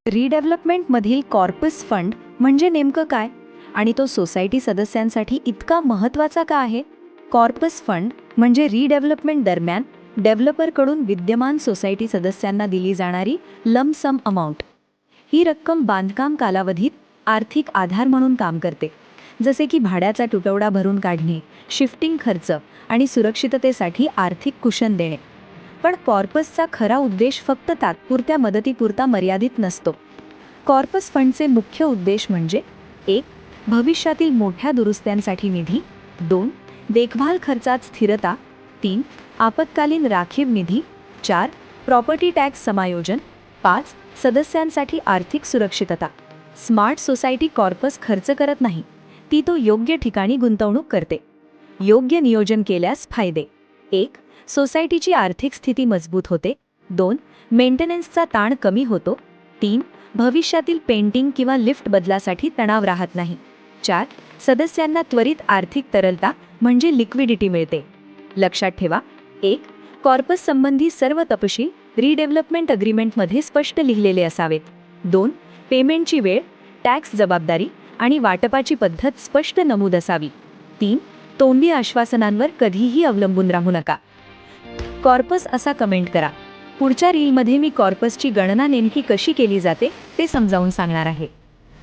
रिडेव्हलपमेंटमधील corpus fund म्हणजे नेमकं काय आणि तो सोसायटी सदस्यांसाठी इतका महत्त्वाचा का आहे? कॉर्पस फंड म्हणजे रिडेव्हलपमेंट दरम्यान डेव्हलपरकडून विद्यमान सोसायटी सदस्यांना दिली जाणारी लंप सम अमाउंट. ही रक्कम बांधकाम कालावधीत आर्थिक आधार म्हणून काम करते, जसे की भाड्याचा तुटवडा भरून काढणे, शिफ्टिंग खर्च आणि सुरक्षिततेसाठी आर्थिक कुशन देणे. पण कॉर्पसचा खरा उद्देश फक्त तात्पुरत्या मदतीपुरता मर्यादित नसतो. कॉर्पस फंडचे मुख्य उद्देश म्हणजे 1. भविष्यातील मोठ्या दुरुस्त्यांसाठी निधी, 2. देखभाल खर्चात स्थिरता, 3. आपत्कालीन राखीव निधी, 4. प्रॉपर्टी टॅक्स समायोजन, 5. सदस्यांसाठी आर्थिक सुरक्षितता. स्मार्ट सोसायटी कॉर्पस खर्च करत नाही, ती तो योग्य ठिकाणी गुंतवणूक करते. योग्य नियोजन केल्यास फायदे: 1. सोसायटीची आर्थिक स्थिती मजबूत होते, 2. मेंटेनन्सचा ताण कमी होतो, 3. भविष्यातील पेंटिंग किंवा लिफ्ट बदलासाठी तणाव राहत नाही, 4. सदस्यांना त्वरित आर्थिक तरलता म्हणजे लिक्विडिटी मिळते. लक्षात ठेवा: 1. कॉर्पस संबंधी सर्व तपशील रिडेव्हलपमेंट अग्रीमेंटमध्ये स्पष्ट लिहिलेले असावेत. 2. पेमेंटची वेळ, टॅक्स जबाबदारी आणि वाटपाची पद्धत स्पष्ट नमूद असावी. 3. तोंडी आश्वासनांवर कधीही अवलंबून राहू नका. कॉर्पस असा कमेंट करा. पुढच्या रीलमध्ये मी कॉर्पसची गणना नेमकी कशी केली जाते ते समजावून सांगणार आहे.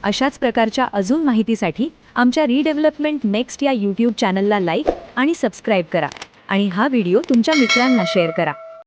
अशाच प्रकारच्या अजून माहितीसाठी आमच्या रिडेव्हलपमेंट नेक्स्ट या यूट्यूब चॅनलला लाईक आणि सबस्क्राईब करा आणि हा व्हिडिओ तुमच्या मित्रांना शेअर करा.